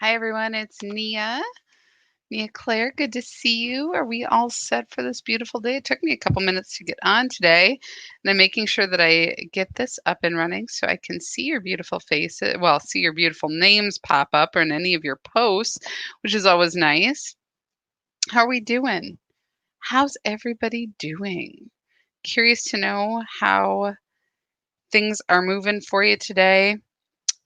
Hi, everyone. It's Nea Clare. Good to see you. Are we all set for this beautiful day? It took me a couple minutes to get on today, and I'm making sure that I get this up and running so I can see your beautiful faces. Well, see your beautiful names pop up or in any of your posts, which is always nice. How are we doing? How's everybody doing? Curious to know how things are moving for you today.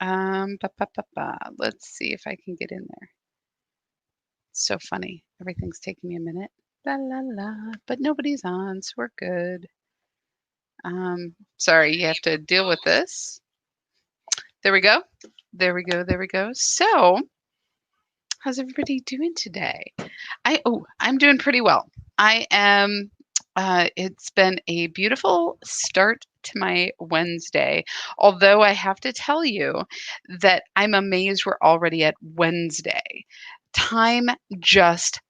Let's see if I can get in there. So funny. Everything's taking me a minute. La la la. But nobody's on, so we're good. Sorry, you have to deal with this. There we go. There we go. There we go. So, how's everybody doing today? I'm doing pretty well. I am. It's been a beautiful start to my Wednesday. Although I have to tell you that I'm amazed we're already at Wednesday. Time just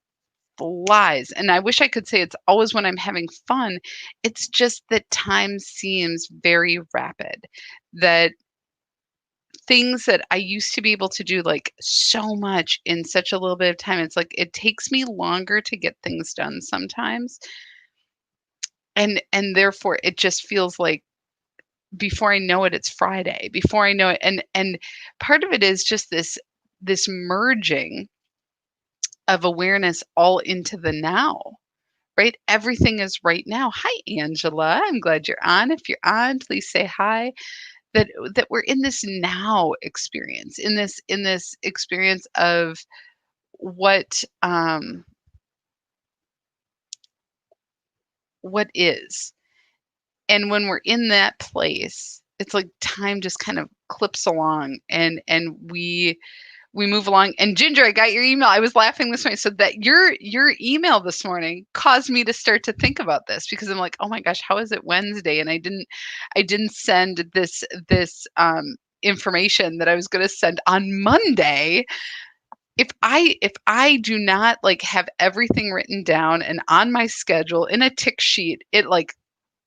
flies. And I wish I could say it's always when I'm having fun. It's just that time seems very rapid. That things that I used to be able to do like so much in such a little bit of time, it's like it takes me longer to get things done sometimes. And therefore it just feels like before I know it, it's Friday. Before I know it, and part of it is just this merging of awareness all into the now. Right? Everything is right now. Hi, Angela. I'm glad you're on. If you're on, please say hi. That we're in this now experience, in this experience of what what is. And when we're in that place, it's like time just kind of clips along and we move along. And Ginger, I got your email. I was laughing this morning. So that your email this morning caused me to start to think about this because I'm like, oh my gosh, how is it Wednesday? And I didn't send this information that I was going to send on Monday. If I do not like have everything written down and on my schedule in a tick sheet, it like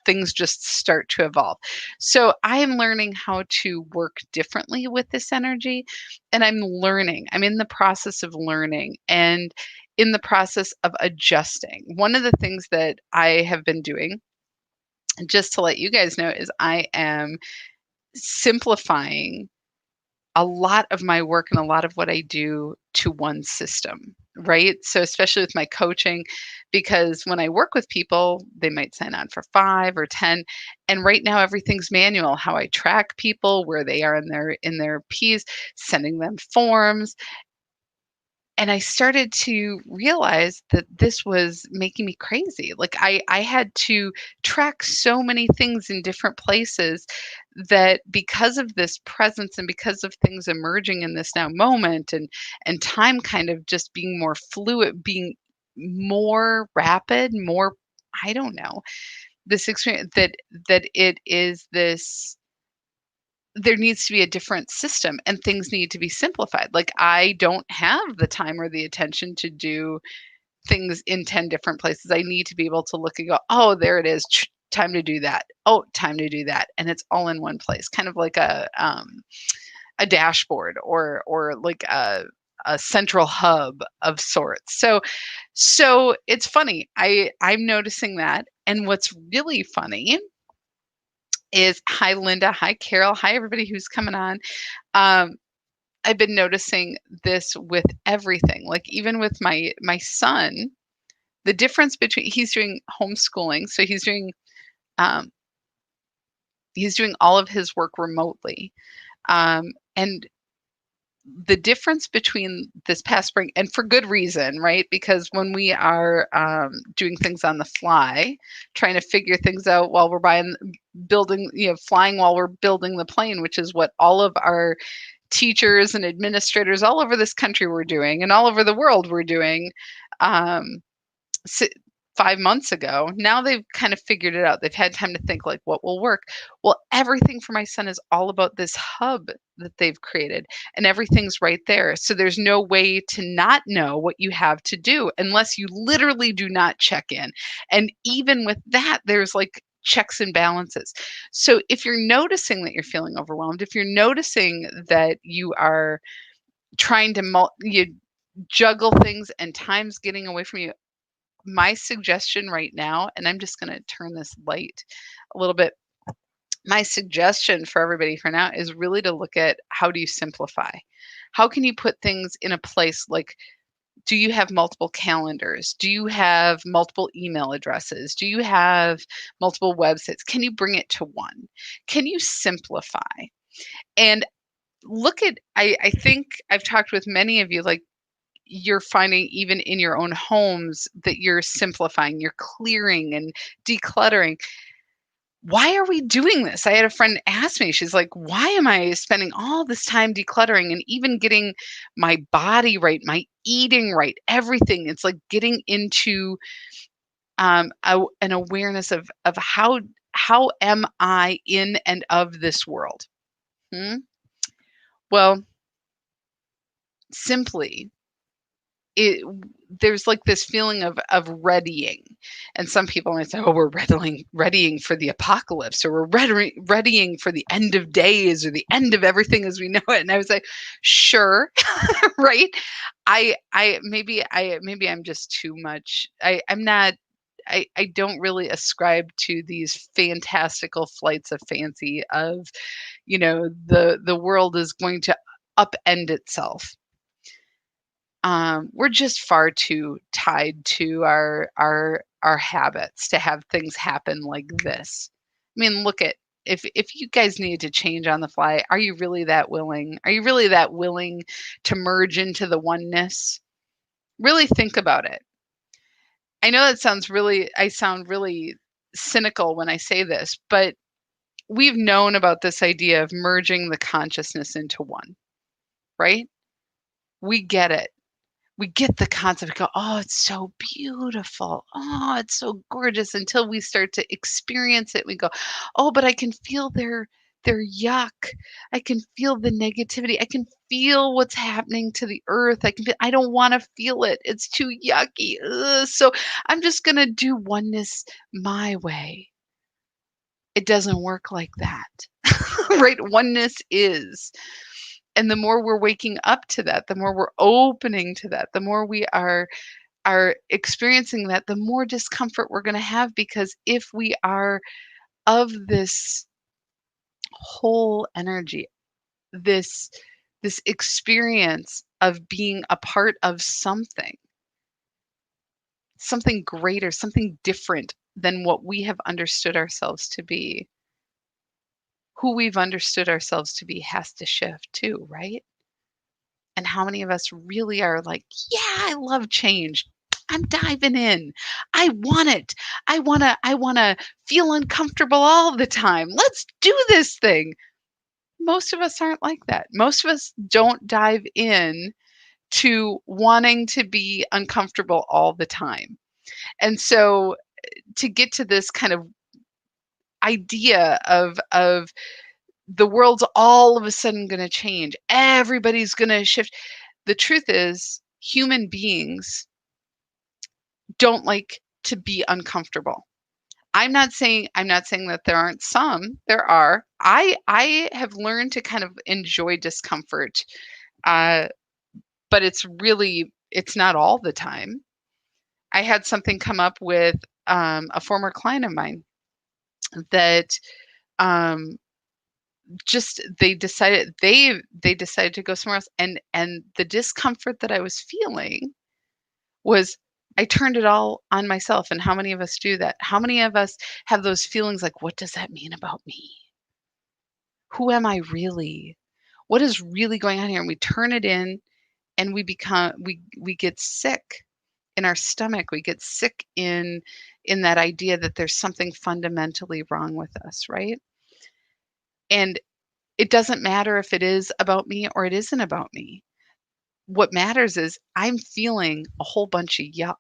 things just start to evolve. So I am learning how to work differently with this energy. And I'm learning. I'm in the process of learning and in the process of adjusting. One of the things that I have been doing, just to let you guys know, is I am simplifying a lot of my work and a lot of what I do to one system, right? So, especially with my coaching, because when I work with people, they might sign on for 5 or 10. And right now, everything's manual how I track people, where they are in their P's, sending them forms. And I started to realize that this was making me crazy. Like I had to track so many things in different places that because of this presence and because of things emerging in this now moment and time kind of just being more fluid, being more rapid, more I don't know, this experience that it is this there needs to be a different system and things need to be simplified. Like I don't have the time or the attention to do things in 10 different places. I need to be able to look and go, "Oh, there it is. Time to do that. Oh, time to do that." And it's all in one place, kind of like a dashboard or like a central hub of sorts. So it's funny. I'm noticing that. And what's really funny is hi Linda, hi Carol, hi everybody who's coming on. Um, I've been noticing this with everything, like even with my son, the difference between he's doing homeschooling, so um, he's doing all of his work remotely, and the difference between this past spring, and for good reason, right? Because when we are doing things on the fly, trying to figure things out while we're building, flying while we're building the plane, which is what all of our teachers and administrators all over this country were doing and all over the world were doing um, 5 months ago. Now they've kind of figured it out. They've had time to think like what will work. Well, everything for my son is all about this hub that they've created and everything's right there. So there's no way to not know what you have to do unless you literally do not check in. And even with that, there's like checks and balances. So if you're noticing that you're feeling overwhelmed, if you're noticing that you are trying to you juggle things and time's getting away from you. My suggestion right now, and I'm just going to turn this light a little bit. My suggestion for everybody for now is really to look at, how do you simplify? How can you put things in a place like, do you have multiple calendars? Do you have multiple email addresses? Do you have multiple websites? Can you bring it to one? Can you simplify? And look at, I think I've talked with many of you, like, you're finding even in your own homes that you're simplifying, you're clearing and decluttering. Why are we doing this? I had a friend ask me, she's like, why am I spending all this time decluttering and even getting my body right, my eating right, everything? It's like getting into an awareness of how am I in and of this world? Well, simply, it there's like this feeling of readying, and some people might say, oh, we're readying for the apocalypse, or we're readying for the end of days, or the end of everything as we know it. And I was like, sure. Right. Maybe I'm just too much. I'm not. I don't really ascribe to these fantastical flights of fancy of, the world is going to upend itself. We're just far too tied to our habits to have things happen like this. I mean, look at, if you guys needed to change on the fly, are you really that willing? Are you really that willing to merge into the oneness? Really think about it. I know I sound really cynical when I say this, but we've known about this idea of merging the consciousness into one, right? We get it. We get the concept, we go, "Oh, it's so beautiful. Oh, it's so gorgeous," until we start to experience it. We go, "Oh, but I can feel their yuck. I can feel the negativity. I can feel what's happening to the earth. I don't wanna feel it. It's too yucky. Ugh, so I'm just gonna do oneness my way." It doesn't work like that. Right? Oneness is. And the more we're waking up to that, the more we're opening to that, the more we are experiencing that, the more discomfort we're going to have, because if we are of this whole energy, this this experience of being a part of something greater, something different than what we have understood ourselves to be, who we've understood ourselves to be has to shift too, right? And how many of us really are like, "Yeah, I love change. I'm diving in. I want it. I wanna feel uncomfortable all the time. Let's do this thing." Most of us aren't like that. Most of us don't dive in to wanting to be uncomfortable all the time. And so, to get to this kind of idea of the world's all of a sudden gonna change, everybody's gonna shift. The truth is, human beings don't like to be uncomfortable. I'm not saying that there aren't some. There are. I have learned to kind of enjoy discomfort, uh, but it's not all the time. I had something come up with a former client of mine that, um, just they decided to go somewhere else, and the discomfort that I was feeling was, I turned it all on myself. And how many of us do that? How many of us have those feelings like, what does that mean about me? Who am I really? What is really going on here? And we turn it in, and we get sick in our stomach. We get sick in that idea that there's something fundamentally wrong with us, right? And it doesn't matter if it is about me or it isn't about me. What matters is I'm feeling a whole bunch of yuck.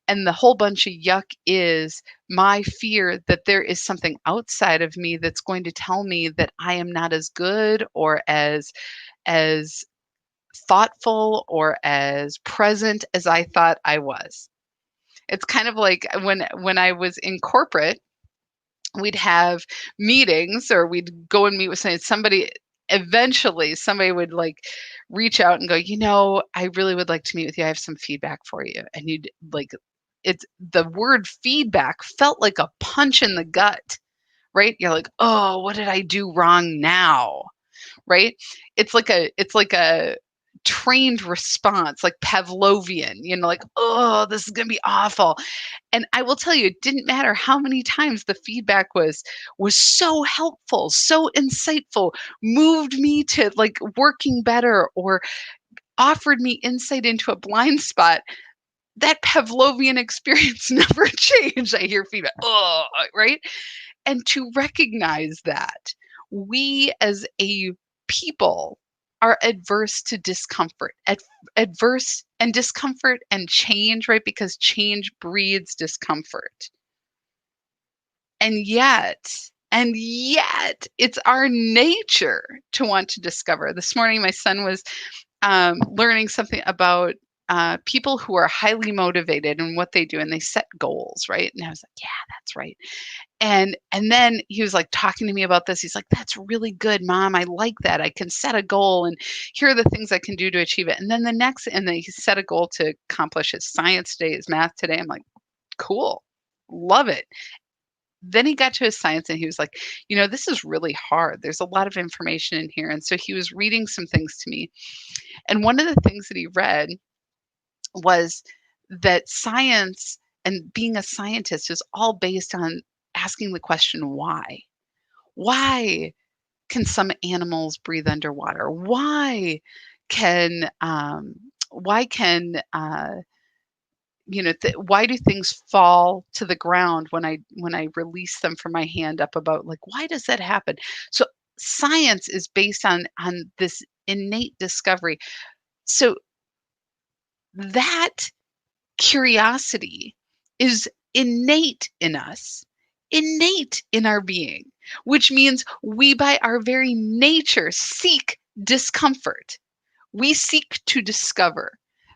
And the whole bunch of yuck is my fear that there is something outside of me that's going to tell me that I am not as good, or as thoughtful, or as present as I thought I was. It's kind of like when I was in corporate, we'd have meetings, or we'd go and meet with somebody. eventually somebody would like reach out and go, I really would like to meet with you. I have some feedback for you. And you'd like, it's the word feedback felt like a punch in the gut, right? You're like, oh, what did I do wrong now? Right? It's like a trained response, like Pavlovian, like, oh, this is gonna be awful. And I will tell you, it didn't matter how many times the feedback was so helpful, so insightful, moved me to like working better or offered me insight into a blind spot. That Pavlovian experience never changed. I hear feedback, oh, right? And to recognize that we as a people are adverse to discomfort, adverse and discomfort and change, right? Because change breeds discomfort. And yet, it's our nature to want to discover. This morning, my son was learning something about people who are highly motivated and what they do, and they set goals, right? And I was like, yeah, that's right. And then he was like talking to me about this. He's like, "That's really good, Mom. I like that. I can set a goal and here are the things I can do to achieve it." And then he set a goal to accomplish his science today, his math today. I'm like, "Cool. Love it." Then he got to his science and he was like, "This is really hard. There's a lot of information in here." And so he was reading some things to me. And one of the things that he read was that science and being a scientist is all based on asking the question why. Why can some animals breathe underwater? Can why can why do things fall to the ground when I release them from my hand up about, like, why does that happen? So science is based on this innate discovery. So that curiosity is innate in us, innate in our being, which means we, by our very nature, seek discomfort. We seek to discover.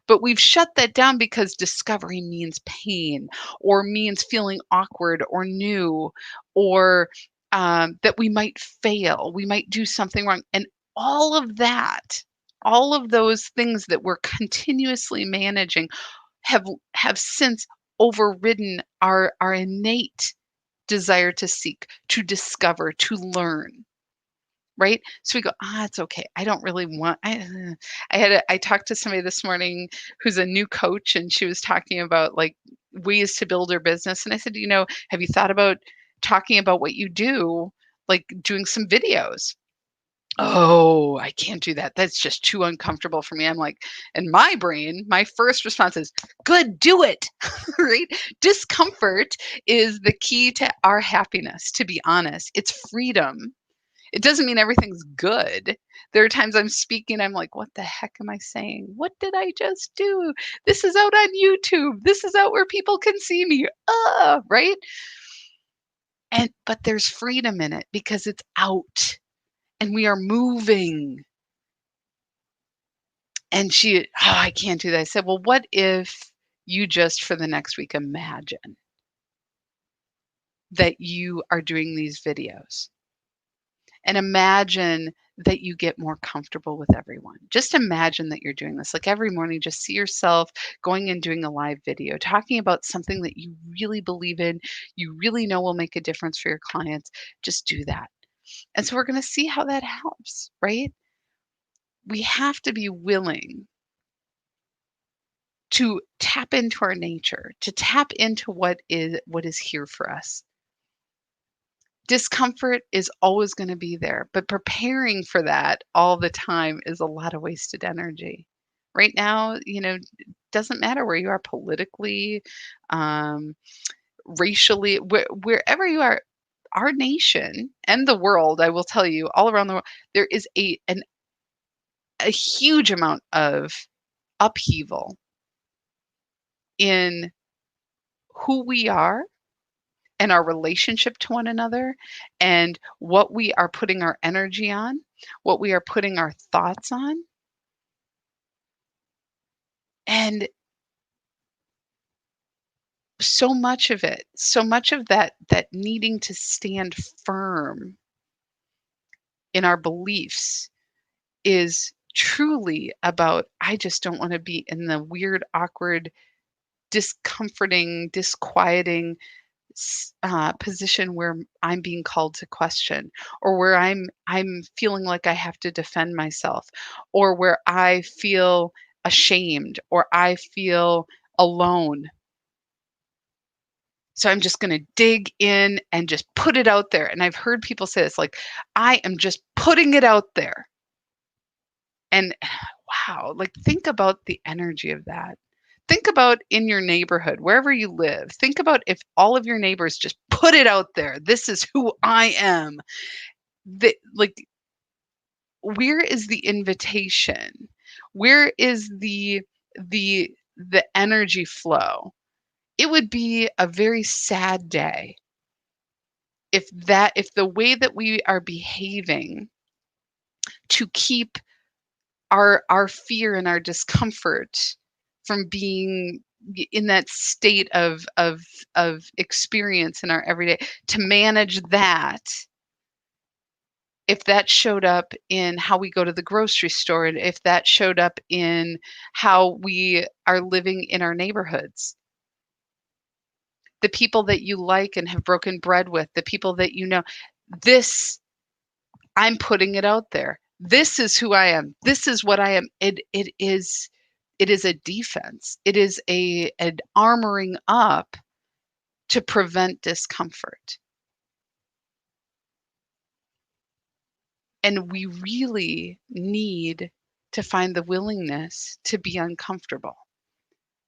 But we've shut that down because discovery means pain or means feeling awkward or new or that we might fail, we might do something wrong. And all of that, all of those things that we're continuously managing have have since overridden our innate desire to seek, to discover, to learn, right? So we go, it's okay. I don't really want. I talked to somebody this morning who's a new coach, and she was talking about like ways to build her business. And I said, have you thought about talking about what you do, like doing some videos? Oh, I can't do that. That's just too uncomfortable for me. I'm like, in my brain, my first response is, good, do it. Right? Discomfort is the key to our happiness, to be honest. It's freedom. It doesn't mean everything's good. There are times I'm speaking, I'm like, what the heck am I saying? What did I just do? This is out on YouTube. This is out where people can see me. Right? But there's freedom in it because it's out and we are moving. And I can't do that. I said, well, what if you just for the next week imagine that you are doing these videos and imagine that you get more comfortable with everyone. Just imagine that you're doing this. Like every morning, just see yourself going and doing a live video, talking about something that you really believe in, you really know will make a difference for your clients. Just do that. And so we're going to see how that helps, right? We have to be willing to tap into our nature, to tap into what is here for us. Discomfort is always going to be there, but preparing for that all the time is a lot of wasted energy. Right now, doesn't matter where you are politically, um, racially, wherever you are, our nation and the world, I will tell you, all around the world, there is a huge amount of upheaval in who we are and our relationship to one another and what we are putting our energy on, what we are putting our thoughts on. And so much of it, so much of that needing to stand firm in our beliefs is truly about, I just don't want to be in the weird, awkward, discomforting, disquieting position where I'm being called to question, or where I'm feeling like I have to defend myself, or where I feel ashamed, or I feel alone. So I'm just going to dig in and just put it out there. And I've heard people say this, like, I am just putting it out there. And wow, like, think about the energy of that. Think about in your neighborhood, wherever you live. Think about if all of your neighbors just put it out there. This is who I am. Like, where is the invitation? Where is the energy flow? It would be a very sad day if the way that we are behaving to keep our fear and our discomfort from being in that state of experience in our everyday, to manage that, if that showed up in how we go to the grocery store, and if that showed up in how we are living in our neighborhoods, the people that you like and have broken bread with, the people that you know, this, I'm putting it out there. This is who I am. This is what I am. It is a defense. It is an armoring up to prevent discomfort. And we really need to find the willingness to be uncomfortable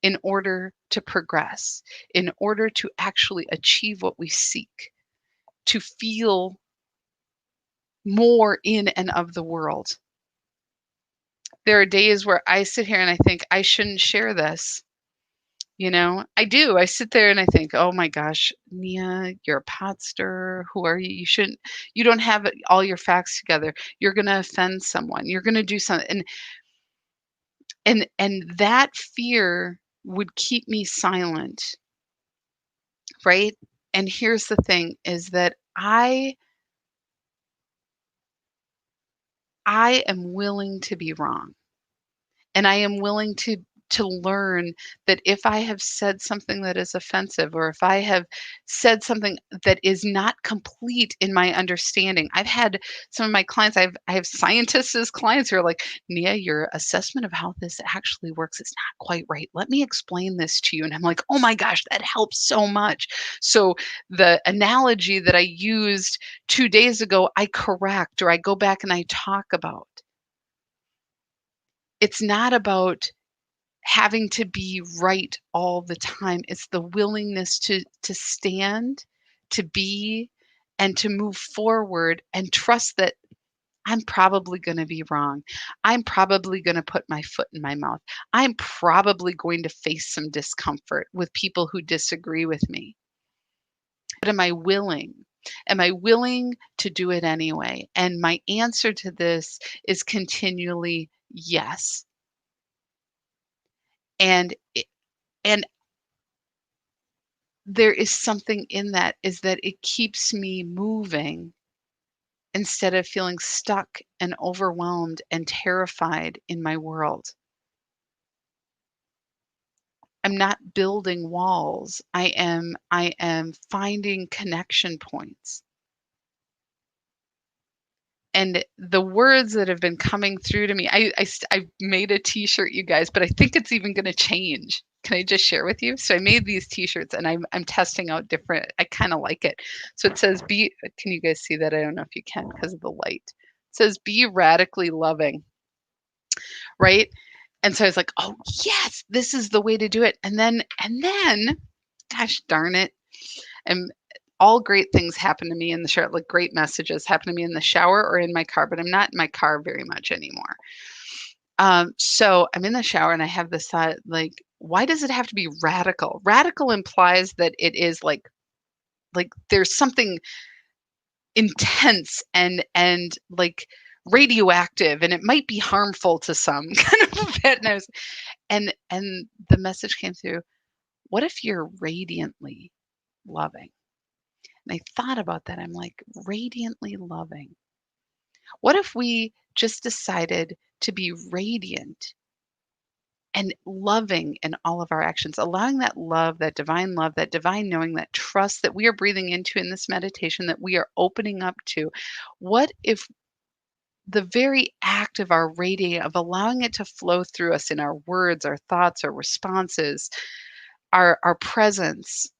in order to progress, in order to actually achieve what we seek, to feel more in and of the world. There are days where I sit here and I think I shouldn't share this. I do. I sit there and I think, oh my gosh, Nia, you're a pot stirrer. Who are you? You don't have all your facts together. You're going to offend someone. You're going to do something. And that fear would keep me silent, right? And here's the thing is that I am willing to be wrong. And I am willing to learn that if I have said something that is offensive, or if I have said something that is not complete in my understanding. I've had some of my clients, I have scientists as clients who are like, Nia, your assessment of how this actually works is not quite right. Let me explain this to you. And I'm like, oh my gosh, that helps so much. So the analogy that I used 2 days ago, I correct, or I go back and I talk about. It's not about having to be right all the time. It's the willingness to stand, to be, and to move forward and trust that I'm probably going to be wrong. I'm probably going to put my foot in my mouth. I'm probably going to face some discomfort with people who disagree with me. But am I willing? Am I willing to do it anyway? And my answer to this is continually yes. And and there is something in that, is that it keeps me moving instead of feeling stuck and overwhelmed and terrified in my world. I'm not building walls. I am finding connection points. And the words that have been coming through to me, I made a t-shirt, you guys, but I think it's even going to change. Can I just share with you? So I made these t-shirts and I'm testing out different, I kind of like it. So it says can you guys see that? I don't know if you can because of the light. It says be radically loving, right? And so I was like, oh yes, this is the way to do it. And then, gosh darn it. And all great things happen to me in the shower, like great messages happen to me in the shower or in my car, but I'm not in my car very much anymore. So I'm in the shower and I have this thought, like, why does it have to be radical? Radical implies that it is like there's something intense and like radioactive, and it might be harmful to some kind of bit. And the message came through. What if you're radiantly loving? And I thought about that. I'm like, radiantly loving. What if we just decided to be radiant and loving in all of our actions, allowing that love, that divine knowing, that trust that we are breathing into in this meditation, that we are opening up to? What if the very act of our radiating, of allowing it to flow through us in our words, our thoughts, our responses, our presence,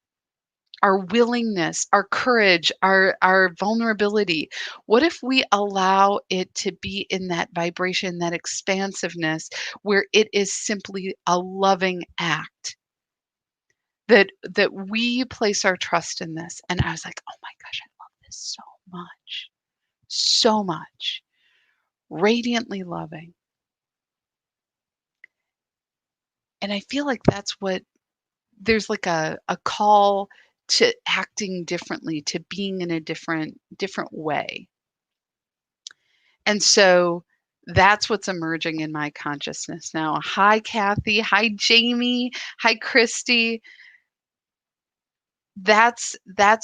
our willingness, our courage, our vulnerability. What if we allow it to be in that vibration, that expansiveness, where it is simply a loving act, that we place our trust in this? And I was like, "Oh my gosh, I love this so much. So much." Radiantly loving. And I feel like that's what there's like a call to acting differently, to being in a different way. And so that's what's emerging in my consciousness now. Hi, Kathy. Hi, Jamie. Hi, Christy. That's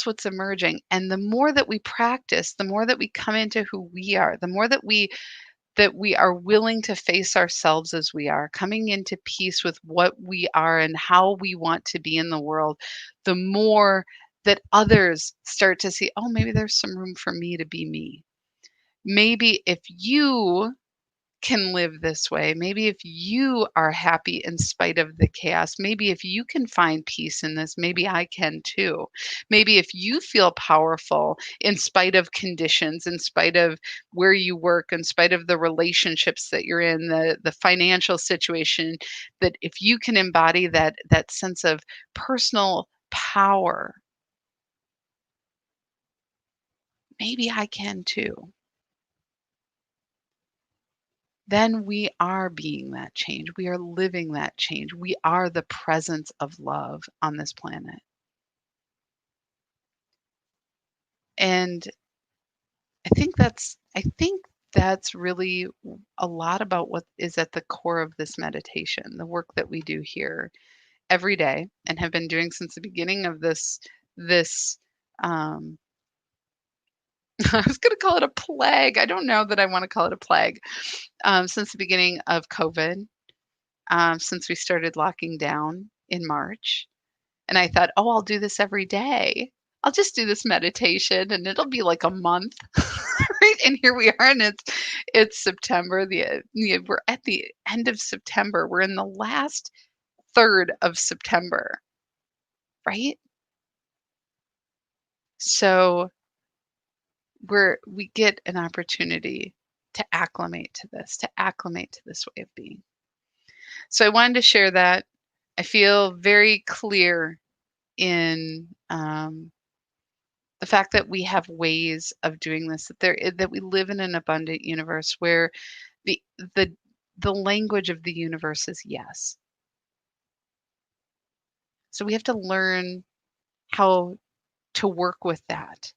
what's emerging. And the more that we practice, the more that we come into who we are, the more that we are willing to face ourselves as we are, coming into peace with what we are and how we want to be in the world, the more that others start to see, oh, maybe there's some room for me to be me. Maybe if you can live this way, maybe if you are happy in spite of the chaos, maybe if you can find peace in this, maybe I can too. Maybe if you feel powerful in spite of conditions, in spite of where you work, in spite of the relationships that you're in, the financial situation, that if you can embody that sense of personal power, maybe I can too. Then we are being that change. We are living that change. We are the presence of love on this planet. And I think that's really a lot about what is at the core of this meditation, the work that we do here every day and have been doing since the beginning of this um I was going to call it a plague. I don't know that I want to call it a plague. Since the beginning of COVID, since we started locking down in March. And I thought, "Oh, I'll do this every day. I'll just do this meditation and it'll be like a month." Right? And here we are, and it's September. We're at the end of September. We're in the last third of September, right? So we get an opportunity to acclimate to this, to acclimate to this way of being. So I wanted to share that. I feel very clear in the fact that we have ways of doing this, that we live in an abundant universe where the the the language of the universe is yes. So we have to learn how to work with that,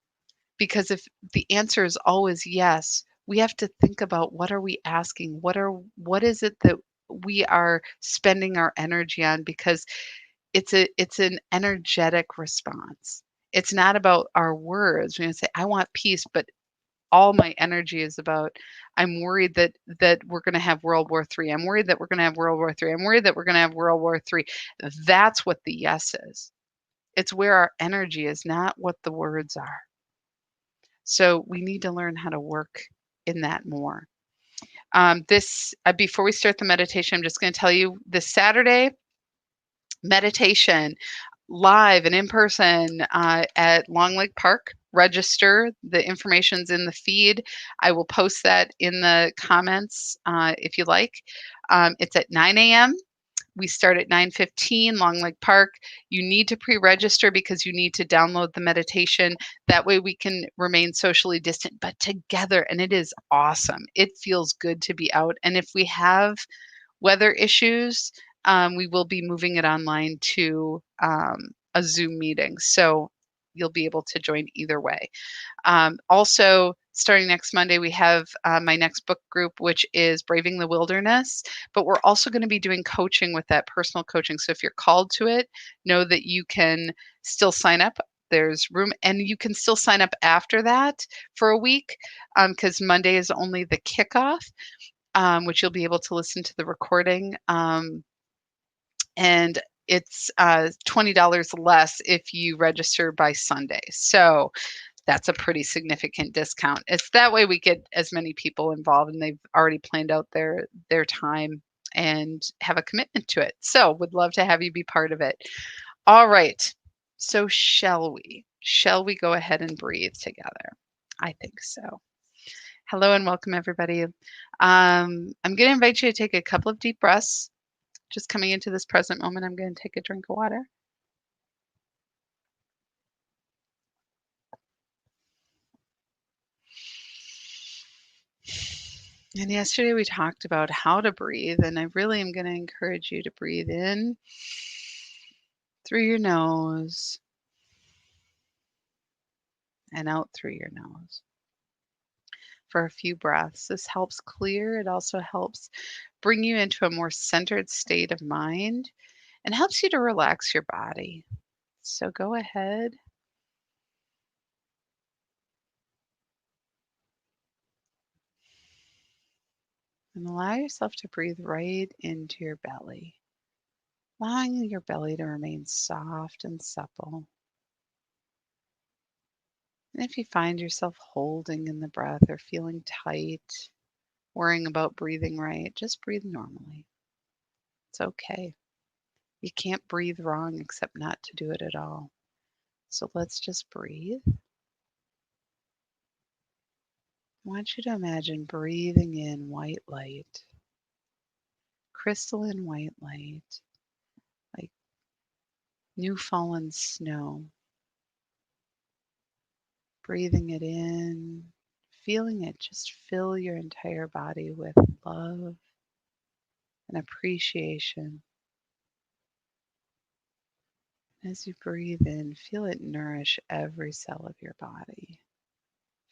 because if the answer is always yes, we have to think about what are we asking? What is it that we are spending our energy on, because it's an energetic response. It's not about our words. We're gonna say, "I want peace," but all my energy is about, I'm worried that we're gonna have World War III. I'm worried that we're gonna have World War III. I'm worried that we're gonna have World War III. That's what the yes is. It's where our energy is, not what the words are. So we need to learn how to work in that more. This before we start the meditation, I'm just going to tell you this Saturday meditation live and in person at Long Lake Park. Register. The information's in the feed. I will post that in the comments if you like. It's at 9 a.m. We start at 9:15, Long Lake Park. You need to pre-register because you need to download the meditation. That way we can remain socially distant, but together. And it is awesome. It feels good to be out. And if we have weather issues, we will be moving it online to a Zoom meeting. So you'll be able to join either way. Also, starting next Monday, we have my next book group, which is Braving the Wilderness. But we're also going to be doing coaching with that, personal coaching. So if you're called to it, know that you can still sign up. there's room, and you can still sign up after that for a week, because Monday is only the kickoff, which you'll be able to listen to the recording. And it's $20 less if you register by Sunday. So that's a pretty significant discount. It's that way we get as many people involved and they've already planned out their time and have a commitment to it. So would love to have you be part of it. All right. So shall we? Shall we go ahead and breathe together? I think so. Hello and welcome everybody. I'm going to invite you to take a couple of deep breaths. Just coming into this present moment, I'm going to take a drink of water. And yesterday we talked about how to breathe, and I really am going to encourage you to breathe in through your nose and out through your nose for a few breaths. This helps clear. It also helps bring you into a more centered state of mind and helps you to relax your body. So go ahead. And allow yourself to breathe right into your belly, allowing your belly to remain soft and supple. And if you find yourself holding in the breath or feeling tight, worrying about breathing right, just breathe normally. It's okay. You can't breathe wrong except not to do it at all. So let's just breathe. I want you to imagine breathing in white light, crystalline white light, like new fallen snow. Breathing it in, feeling it just fill your entire body with love and appreciation. As you breathe in, feel it nourish every cell of your body,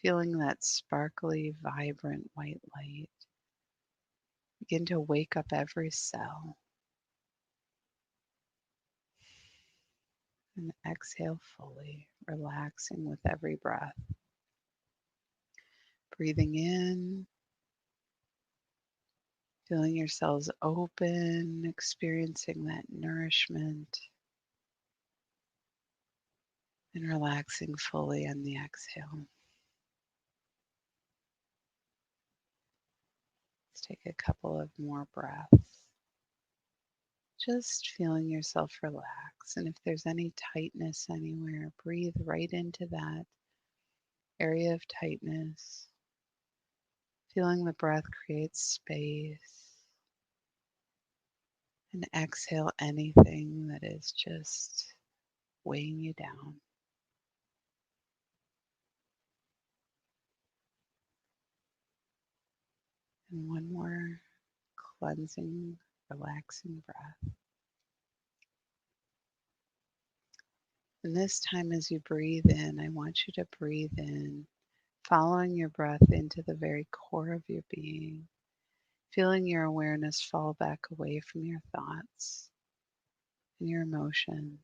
feeling that sparkly, vibrant white light begin to wake up every cell. And exhale fully, relaxing with every breath. Breathing in, feeling your cells open, experiencing that nourishment, and relaxing fully on the exhale. Let's take a couple of more breaths. Just feeling yourself relax. And if there's any tightness anywhere, breathe right into that area of tightness. Feeling the breath create space. And exhale anything that is just weighing you down. And one more cleansing, relaxing breath. And this time as you breathe in, I want you to breathe in, following your breath into the very core of your being, feeling your awareness fall back away from your thoughts and your emotions,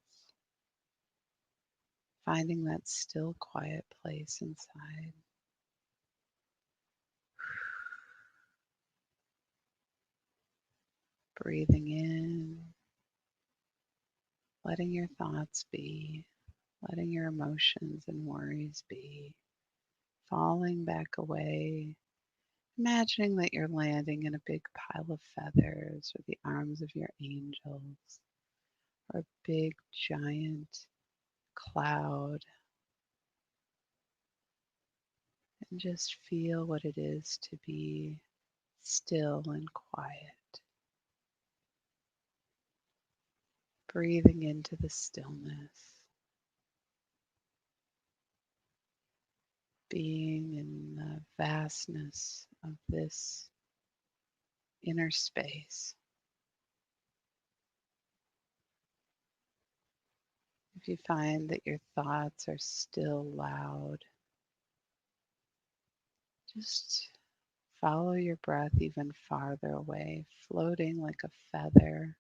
finding that still, quiet place inside. Breathing in, letting your thoughts be, letting your emotions and worries be, falling back away, imagining that you're landing in a big pile of feathers or the arms of your angels or a big giant cloud, and just feel what it is to be still and quiet. Breathing into the stillness, being in the vastness of this inner space. If you find that your thoughts are still loud, just follow your breath even farther away, floating like a feather,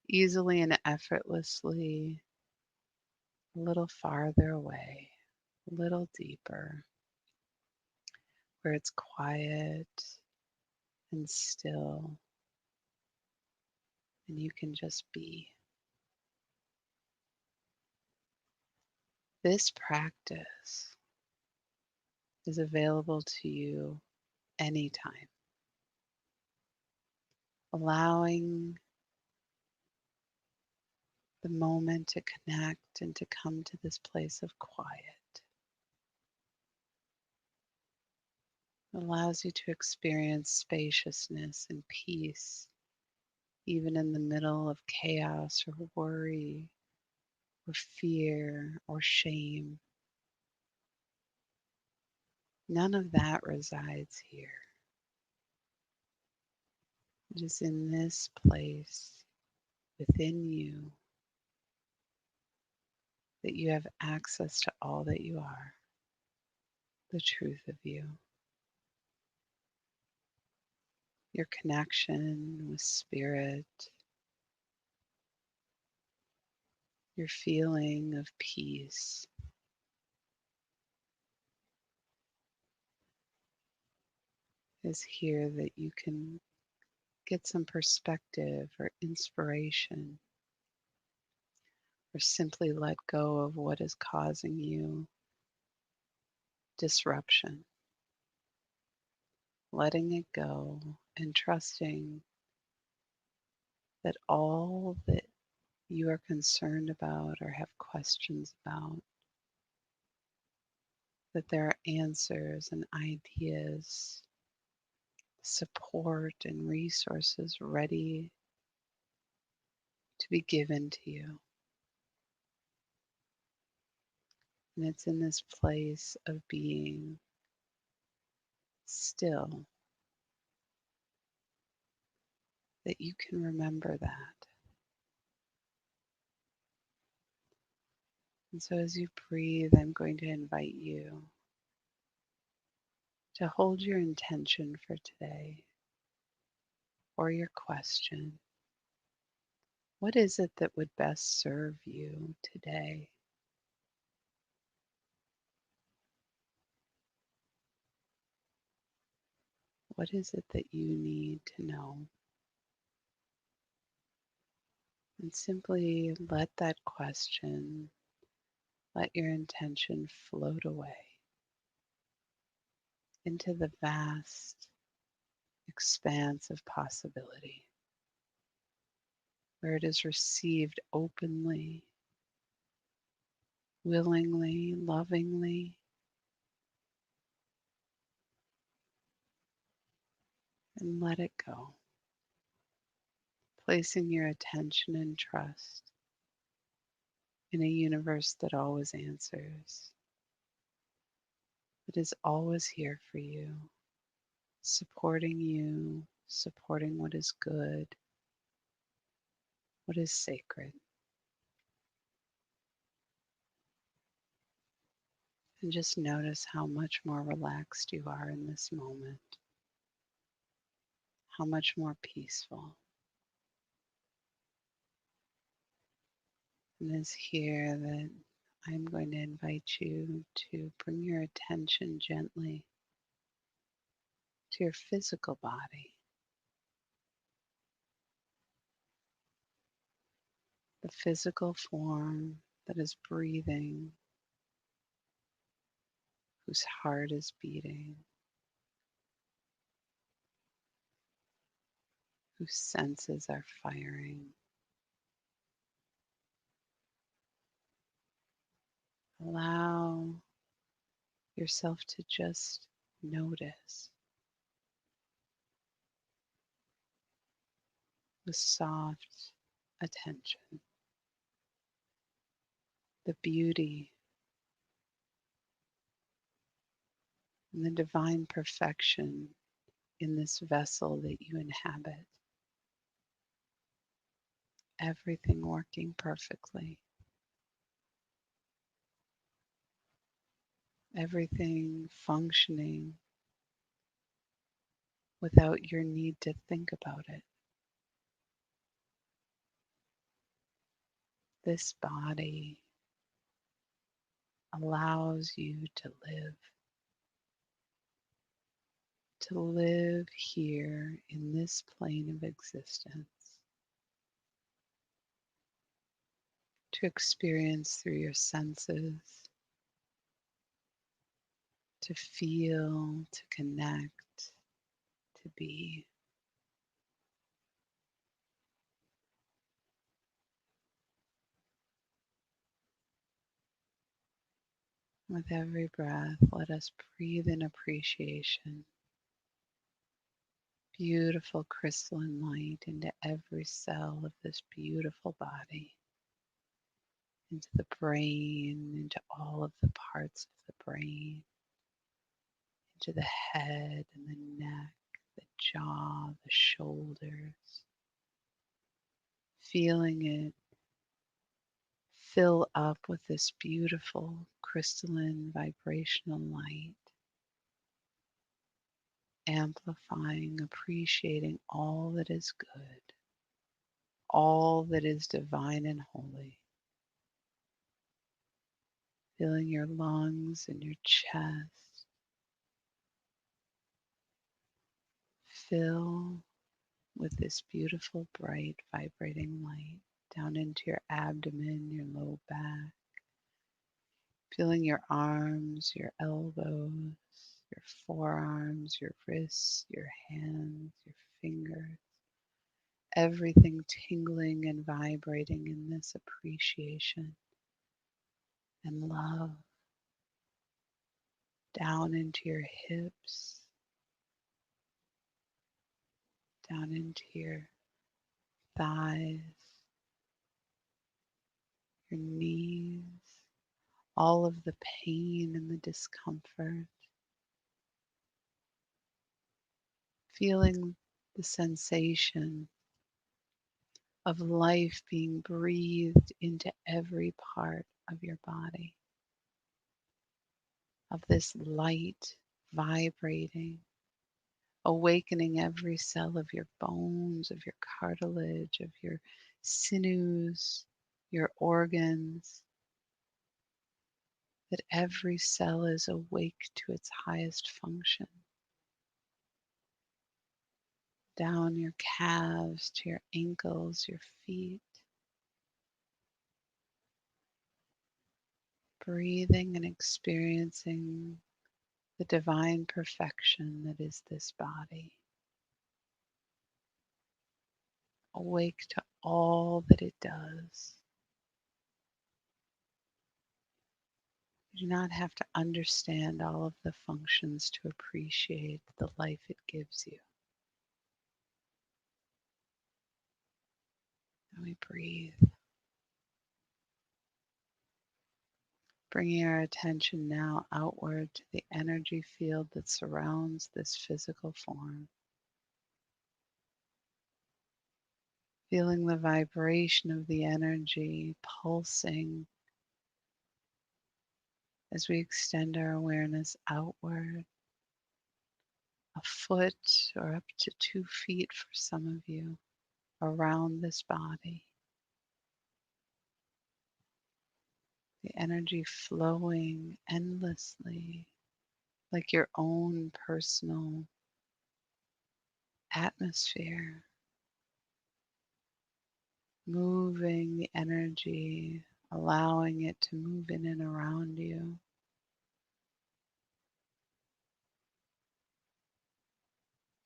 easily and effortlessly a little farther away, a little deeper, where it's quiet and still, and you can just be. This practice is available to you anytime, allowing the moment to connect and to come to this place of quiet. It allows you to experience spaciousness and peace, even in the middle of chaos or worry or fear or shame. None of that resides here. It is in this place within you that you have access to all that you are, the truth of you, your connection with spirit, your feeling of peace is here that you can get some perspective or inspiration, or simply let go of what is causing you disruption, letting it go and trusting that all that you are concerned about or have questions about, that there are answers and ideas, support and resources ready to be given to you. And it's in this place of being still that you can remember that. And so as you breathe, I'm going to invite you to hold your intention for today or your question. What is it that would best serve you today? What is it that you need to know? And simply let that question, let your intention float away into the vast expanse of possibility, where it is received openly, willingly, lovingly, and let it go, placing your attention and trust in a universe that always answers, that is always here for you, supporting what is good, what is sacred. And just notice how much more relaxed you are in this moment, how much more peaceful. And it's here that I'm going to invite you to bring your attention gently to your physical body, the physical form that is breathing, whose heart is beating, whose senses are firing. Allow yourself to just notice with soft attention the beauty and the divine perfection in this vessel that you inhabit. Everything working perfectly, everything functioning without your need to think about it. This body allows you to live here in this plane of existence, to experience through your senses, to feel, to connect, to be. With every breath, let us breathe in appreciation, beautiful crystalline light into every cell of this beautiful body, into the brain, into all of the parts of the brain, into the head and the neck, the jaw, the shoulders, feeling it fill up with this beautiful crystalline vibrational light, amplifying, appreciating all that is good, all that is divine and holy. Filling your lungs and your chest, fill with this beautiful, bright, vibrating light down into your abdomen, your low back, feeling your arms, your elbows, your forearms, your wrists, your hands, your fingers, everything tingling and vibrating in this appreciation and love, down into your hips, down into your thighs, your knees, all of the pain and the discomfort, feeling the sensation of life being breathed into every part of your body, of this light vibrating, awakening every cell of your bones, of your cartilage, of your sinews, your organs, that every cell is awake to its highest function. Down your calves to your ankles, your feet, breathing and experiencing the divine perfection that is this body. Awake to all that it does. You do not have to understand all of the functions to appreciate the life it gives you. And we breathe, bringing our attention now outward to the energy field that surrounds this physical form. Feeling the vibration of the energy pulsing as we extend our awareness outward, a foot or up to 2 feet for some of you, around this body. The energy flowing endlessly like your own personal atmosphere, moving the energy, allowing it to move in and around you.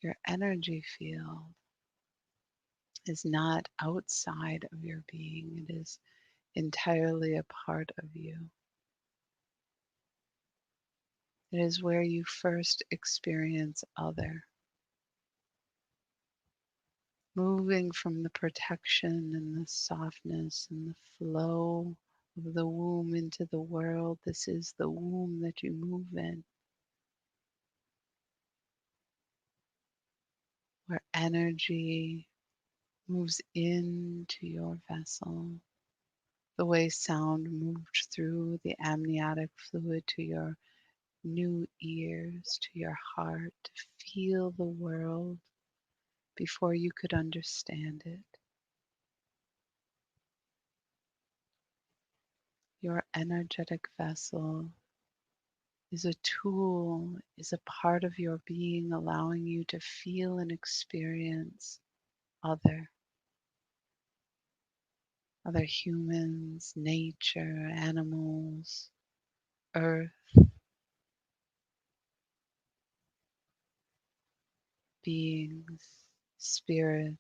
Your energy field is not outside of your being, it is entirely a part of you. It is where you first experience other, moving from the protection and the softness and the flow of the womb into the world. This is the womb that you move in, where energy moves into your vessel, the way sound moved through the amniotic fluid to your new ears, to your heart, to feel the world before you could understand it. Your energetic vessel is a tool, is a part of your being, allowing you to feel and experience other, other humans, nature, animals, earth, beings, spirits,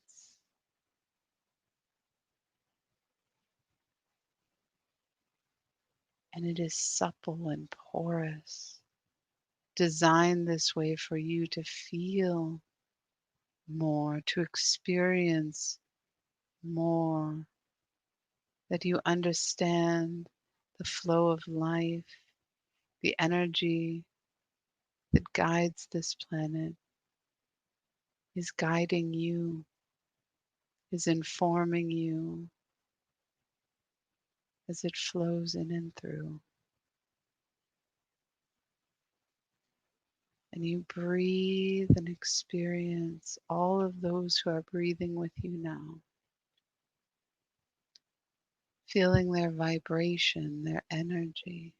and it is supple and porous, designed this way for you to feel more, to experience more, that you understand the flow of life, the energy that guides this planet, is guiding you, is informing you as it flows in and through. And you breathe and experience all of those who are breathing with you now, feeling their vibration, their energy,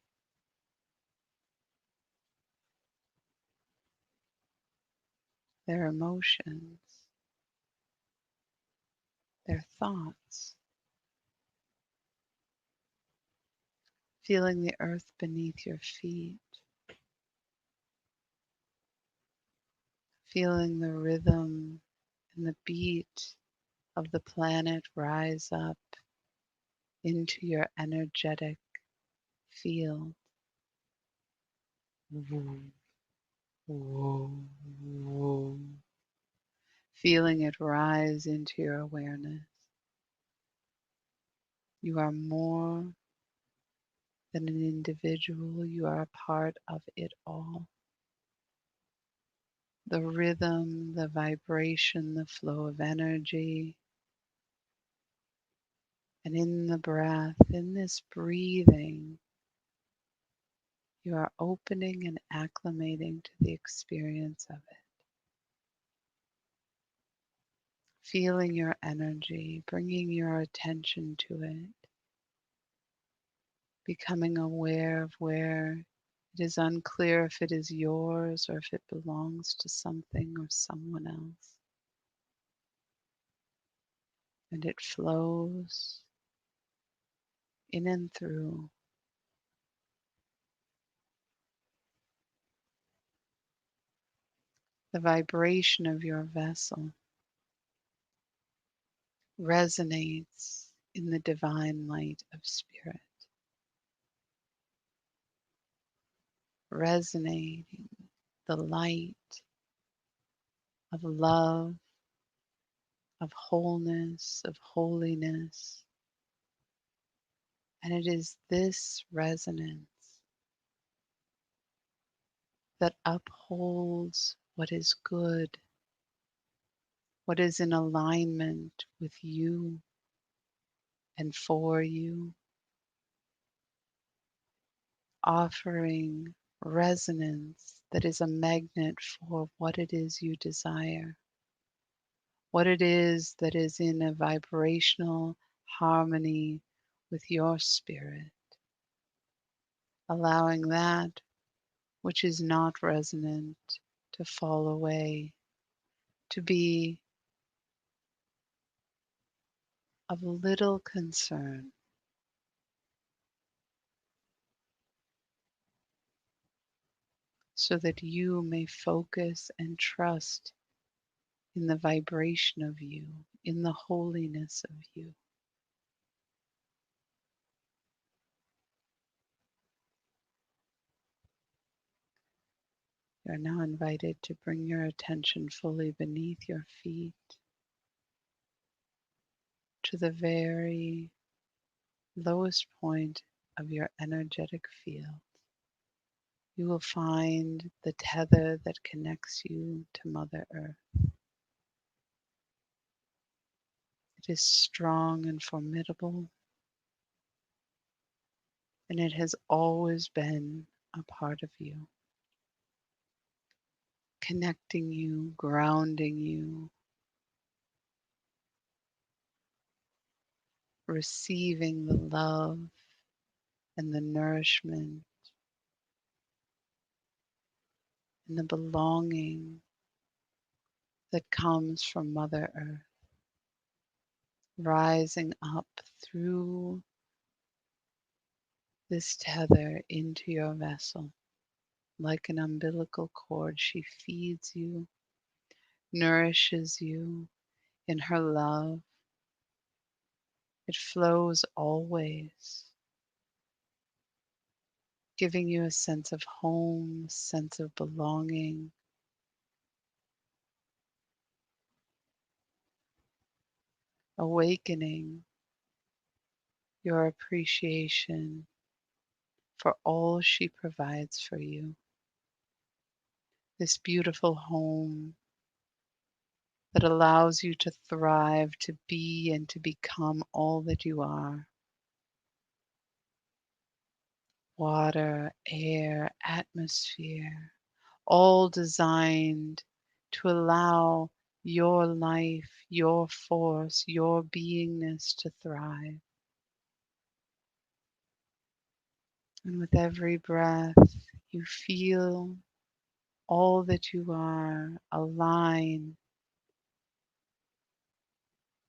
their emotions, their thoughts, feeling the earth beneath your feet, feeling the rhythm and the beat of the planet rise up into your energetic field. Woo, woo, woo. Feeling it rise into your awareness. You are more than an individual, you are a part of it all. The rhythm, the vibration, the flow of energy, and in the breath, in this breathing, you are opening and acclimating to the experience of it. Feeling your energy, bringing your attention to it, becoming aware of where it is unclear if it is yours or if it belongs to something or someone else. And it flows in and through. The vibration of your vessel resonates in the divine light of spirit, resonating the light of love, of wholeness, of holiness. And it is this resonance that upholds what is good, what is in alignment with you and for you, offering resonance that is a magnet for what it is you desire, what it is that is in a vibrational harmony with your spirit, allowing that which is not resonant to fall away, to be of little concern, so that you may focus and trust in the vibration of you, in the holiness of you. You are now invited to bring your attention fully beneath your feet to the very lowest point of your energetic field. You will find the tether that connects you to Mother Earth. It is strong and formidable, and it has always been a part of you, connecting you, grounding you, receiving the love and the nourishment and the belonging that comes from Mother Earth, rising up through this tether into your vessel. Like an umbilical cord, she feeds you, nourishes you in her love. It flows always, giving you a sense of home, a sense of belonging, awakening your appreciation for all she provides for you. This beautiful home that allows you to thrive, to be and to become all that you are. Water, air, atmosphere, all designed to allow your life, your force, your beingness to thrive. And with every breath, you feel all that you are align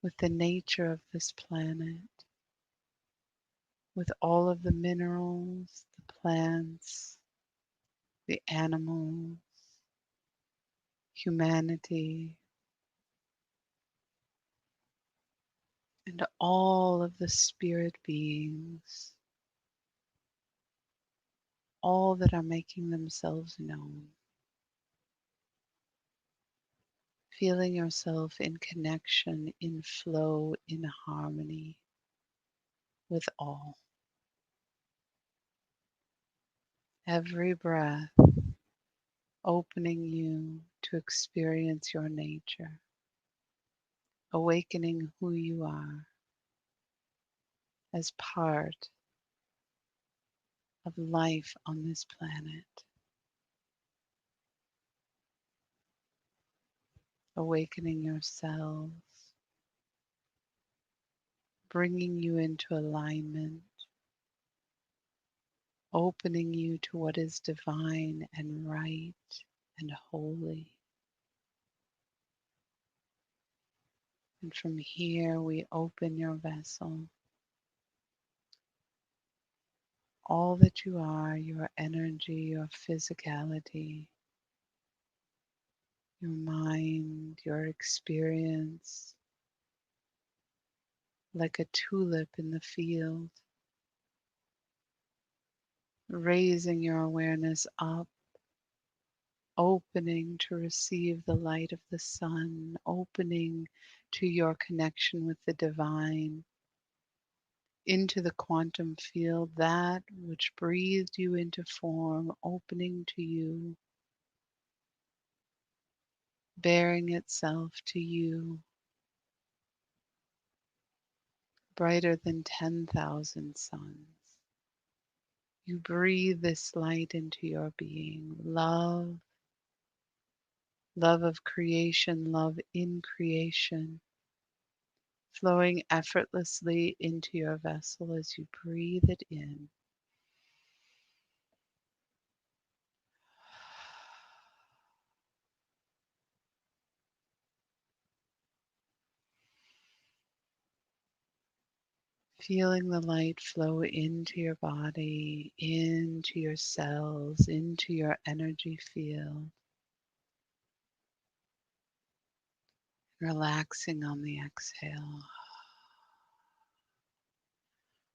with the nature of this planet, with all of the minerals, the plants, the animals, humanity, and all of the spirit beings, all that are making themselves known. Feeling yourself in connection, in flow, in harmony with all. Every breath opening you to experience your nature, awakening who you are as part of life on this planet, awakening yourselves, bringing you into alignment, opening you to what is divine and right and holy. And from here, we open your vessel. All that you are, your energy, your physicality, your mind, your experience, like a tulip in the field, raising your awareness up, opening to receive the light of the sun, opening to your connection with the divine, into the quantum field, that which breathed you into form, opening to you, bearing itself to you, brighter than 10,000 suns. You breathe this light into your being. Love, love of creation, love in creation, flowing effortlessly into your vessel as you breathe it in. Feeling the light flow into your body, into your cells, into your energy field. Relaxing on the exhale,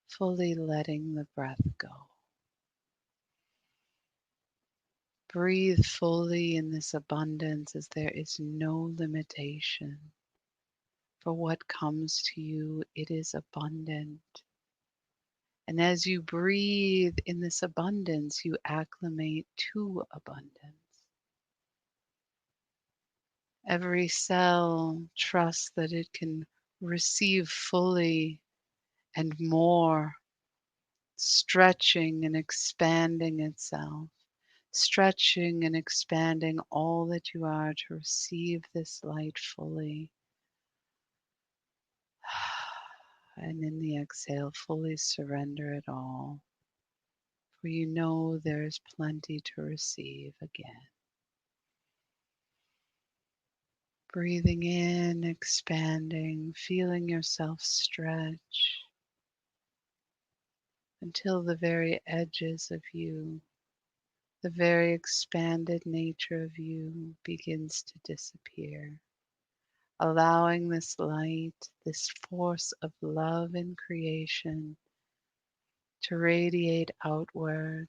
fully letting the breath go. Breathe fully in this abundance as there is no limitation. For what comes to you, it is abundant. And as you breathe in this abundance, you acclimate to abundance. Every cell trusts that it can receive fully and more, stretching and expanding itself, stretching and expanding all that you are to receive this light fully. And in the exhale, fully surrender it all. for you know there is plenty to receive again. Breathing in, expanding, feeling yourself stretch until the very edges of you, the very expanded nature of you begins to disappear, allowing this light, this force of love and creation to radiate outwards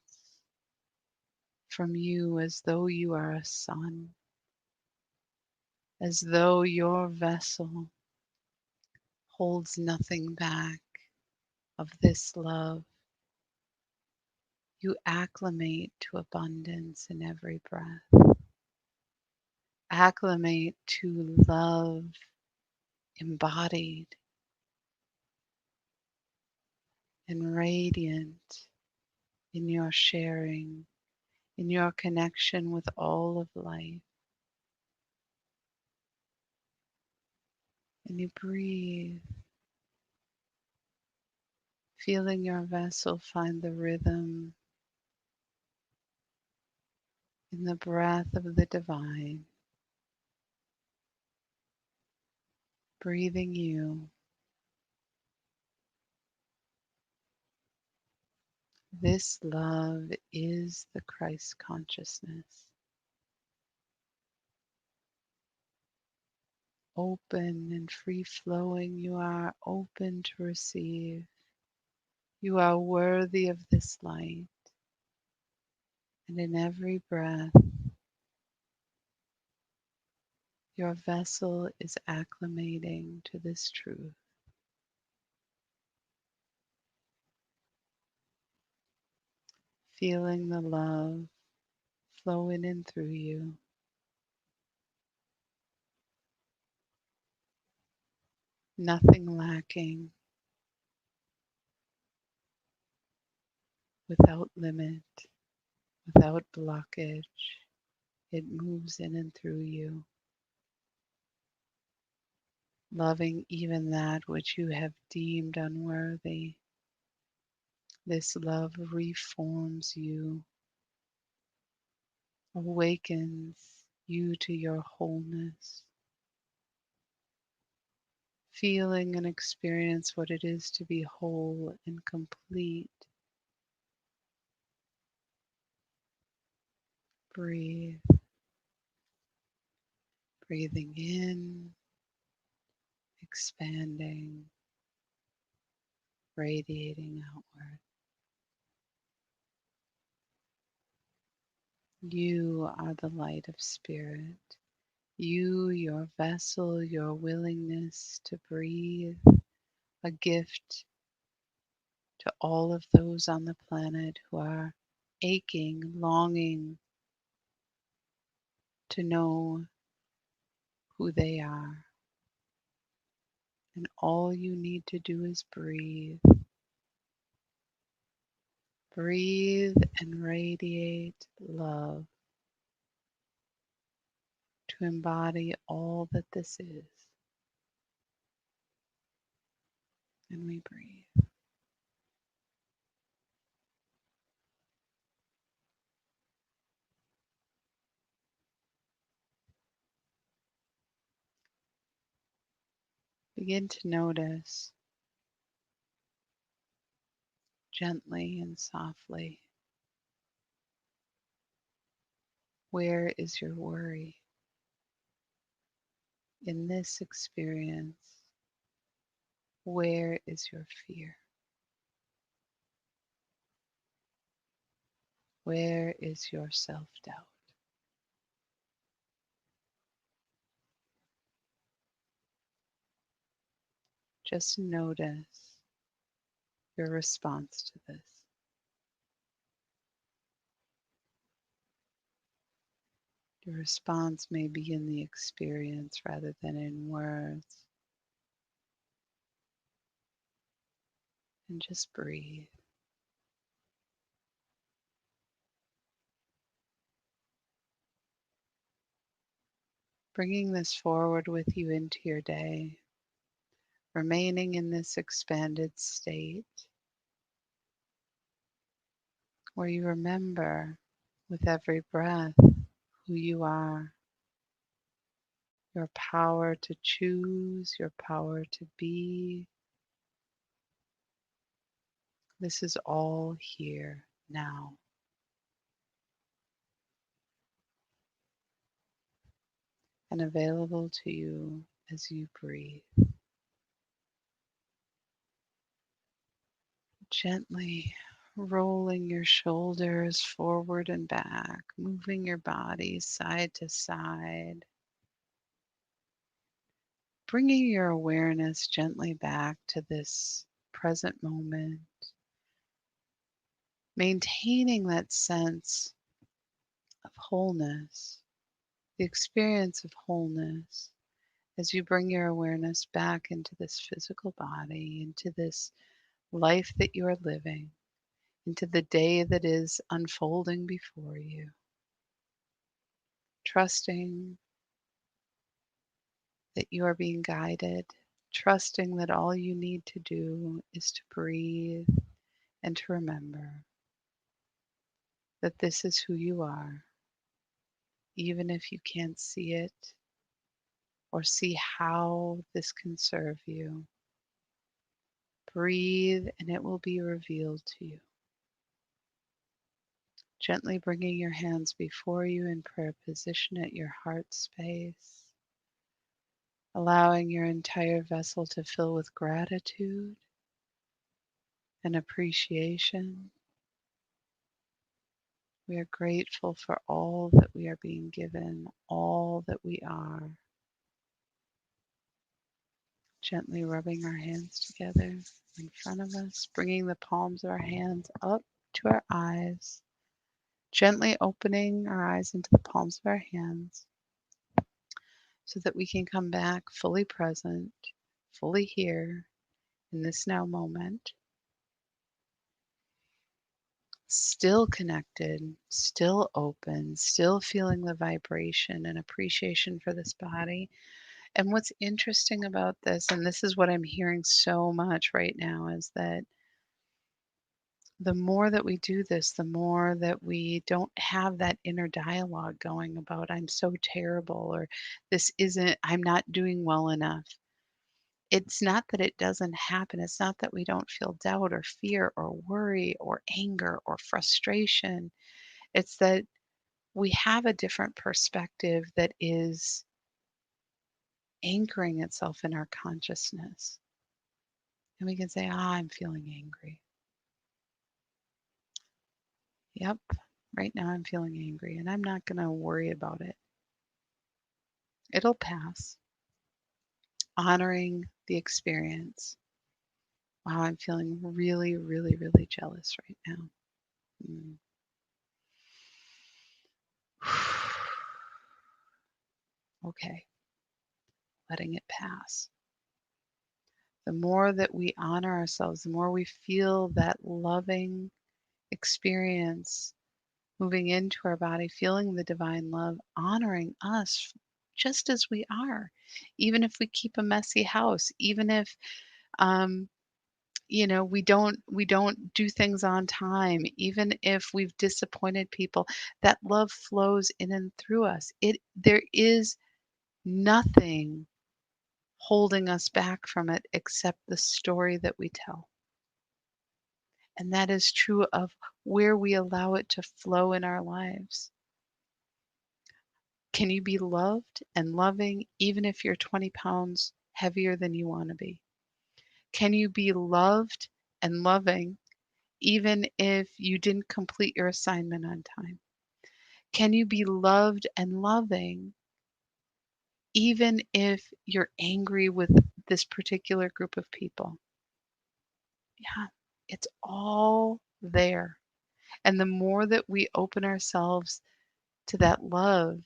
from you as though you are a sun, as though your vessel holds nothing back of this love. You acclimate to abundance in every breath. Acclimate to love embodied and radiant in your sharing, in your connection with all of life. And you breathe, feeling your vessel find the rhythm in the breath of the divine, breathing you. This love is the Christ consciousness. Open and free flowing, you are open to receive. You are worthy of this light. And in every breath, your vessel is acclimating to this truth, feeling the love flow in and through you, nothing lacking, without limit, without blockage. It moves in and through you, loving even that which you have deemed unworthy. This love reforms you, awakens you to your wholeness, feeling and experience what it is to be whole and complete. Breathe, breathing in, expanding, radiating outward. You are the light of spirit. You, your vessel, your willingness to breathe, a gift to all of those on the planet who are aching, longing to know who they are. And all you need to do is breathe. Breathe and radiate love to embody all that this is. And we breathe. Begin to notice gently and softly, where is your worry in this experience? Where is your fear? Where is your self-doubt? Just notice your response to this. Your response may be in the experience rather than in words. And just breathe. Bringing this forward with you into your day, remaining in this expanded state, where you remember with every breath who you are, your power to choose, your power to be. This is all here now and available to you as you breathe. Gently rolling your shoulders forward and back, moving your body side to side, bringing your awareness gently back to this present moment, maintaining that sense of wholeness, the experience of wholeness as you bring your awareness back into this physical body, into this life that you are living, into the day that is unfolding before you, trusting that you are being guided, trusting that all you need to do is to breathe and to remember that this is who you are, even if you can't see it or see how this can serve you. Breathe and it will be revealed to you. Gently bringing your hands before you in prayer position at your heart space, allowing your entire vessel to fill with gratitude and appreciation. We are grateful for all that we are being given, all that we are. Gently rubbing our hands together in front of us, bringing the palms of our hands up to our eyes, gently opening our eyes into the palms of our hands so that we can come back fully present, fully here in this now moment, still connected, still open, still feeling the vibration and appreciation for this body. And what's interesting about this, and this is what I'm hearing so much right now, is that the more that we do this, the more that we don't have that inner dialogue going about, I'm so terrible, or this isn't, I'm not doing well enough. It's not that it doesn't happen. It's not that we don't feel doubt or fear or worry or anger or frustration. It's that we have a different perspective that is anchoring itself in our consciousness. And we can say, I'm feeling angry. Yep, right now I'm feeling angry and I'm not going to worry about it. It'll pass. Honoring the experience. Wow, I'm feeling really, really, really jealous right now. Mm. Okay, letting it pass. The more that we honor ourselves, the more we feel that loving experience moving into our body, feeling the divine love, honoring us just as we are. Even if we keep a messy house, even if um, we don't do things on time, even if we've disappointed people, that love flows in and through us. There is nothing holding us back from it except the story that we tell. And that is true of where we allow it to flow in our lives. Can you be loved and loving even if you're 20 pounds heavier than you want to be? Can you be loved and loving even if you didn't complete your assignment on time? Can you be loved and loving even if you're angry with this particular group of people? Yeah, it's all there. And the more that we open ourselves to that love,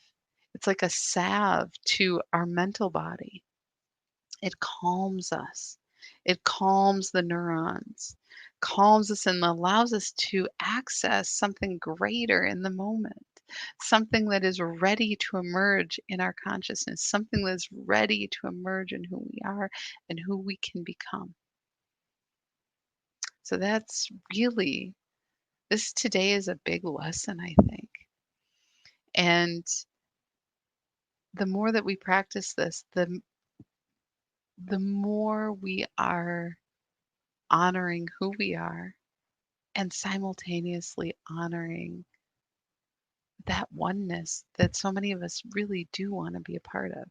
it's like a salve to our mental body. It calms us. It calms the neurons, calms us and allows us to access something greater in the moment, something that is ready to emerge in our consciousness, something that's ready to emerge in who we are and who we can become. So that's really This today is a big lesson, I think. And the more that we practice this, the more we are honoring who we are and simultaneously honoring that oneness that so many of us really do want to be a part of,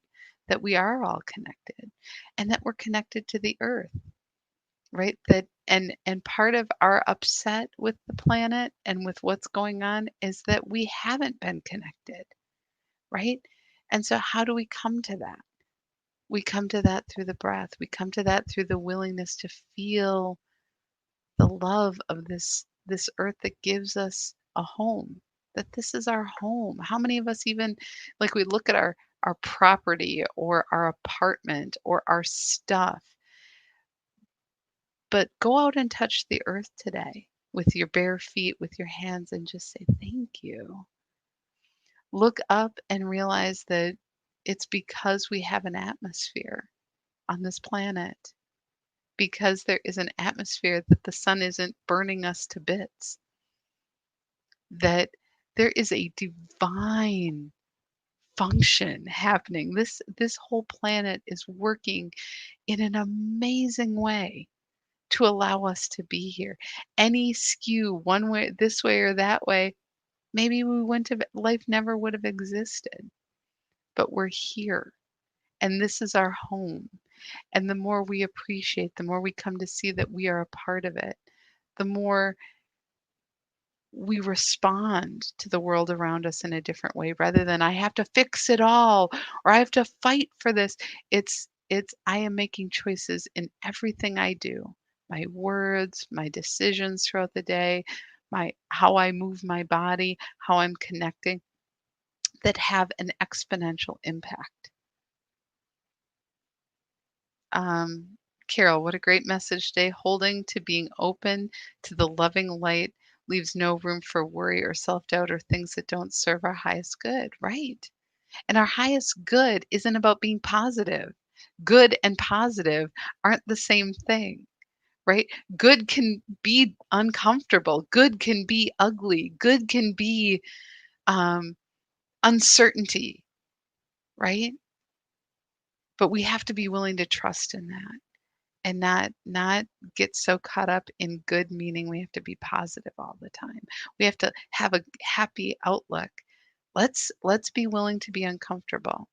that we are all connected and that we're connected to the earth, right? That and part of our upset with the planet and with what's going on is that we haven't been connected, right? And so how do we come to that? We come to that through the breath. We come to that through the willingness to feel the love of this earth that gives us a home, that this is our home. How many of us even, like, we look at our property or our apartment or our stuff, but go out and touch the earth today with your bare feet, with your hands, and just say thank you. Look up and realize that it's because we have an atmosphere on this planet, because there is an atmosphere, that the sun isn't burning us to bits, that there is a divine function happening. This whole planet is working in an amazing way to allow us to be here. Any skew one way, this way or that way, maybe we wouldn't have, life never would have existed. But we're here and this is our home. And the more we appreciate, the more we come to see that we are a part of it, the more we respond to the world around us in a different way, rather than I have to fix it all or I have to fight for this. It's I am making choices in everything I do. My words, my decisions throughout the day, my how I move my body, how I'm connecting, that have an exponential impact. Um, Carol, what a great message today. Holding to being open to the loving light leaves no room for worry or self doubt or things that don't serve our highest good, right? And our highest good isn't about being positive. Good and positive aren't the same thing, right? Good can be uncomfortable, good can be ugly, good can be um, uncertainty, right? But we have to be willing to trust in that and not get so caught up in good, meaning we have to be positive all the time. We have to have a happy outlook. Let's be willing to be uncomfortable.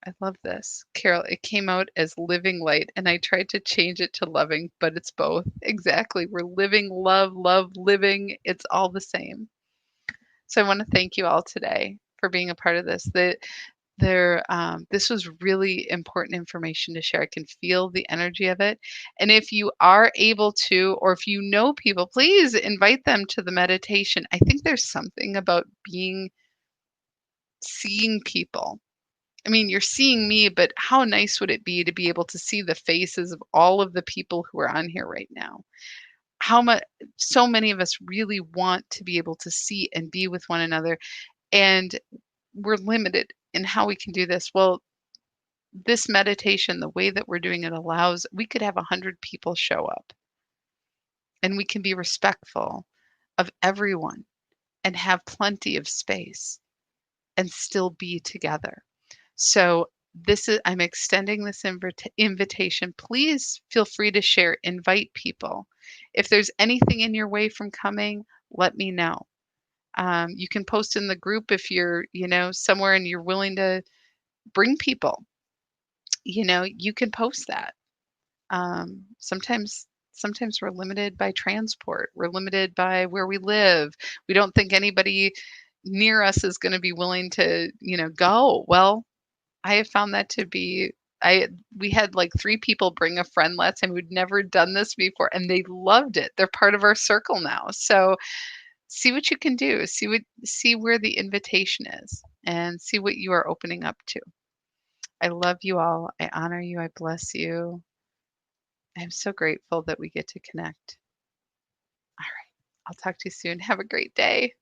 I love this. Carol, it came out as living light and I tried to change it to loving, but it's both. Exactly. We're living love, love, living. It's all the same. So I want to thank you all today for being a part of this. This was really important information to share. I can feel the energy of it. And if you are able to, or if you know people, please invite them to the meditation. I think there's something about seeing people. I mean, you're seeing me, but how nice would it be to be able to see the faces of all of the people who are on here right now? How much, so many of us really want to be able to see and be with one another. And we're limited in how we can do this. Well, this meditation, the way that we're doing it allows, we could have 100 people show up and we can be respectful of everyone and have plenty of space and still be together. So this is, I'm extending this invitation. Please feel free to share, invite people. If there's anything in your way from coming, let me know. You can post in the group if you're, somewhere and you're willing to bring people. You can post that. Sometimes we're limited by transport. We're limited by where we live. We don't think anybody near us is going to be willing to, go. Well, I have found that to be I we had like 3 people bring a friend last time who'd never done this before, and they loved it. They're part of our circle now. So see what you can do. See where the invitation is and see what you are opening up to. I love you all. I honor you. I bless you. I'm so grateful that we get to connect. All right. I'll talk to you soon. Have a great day.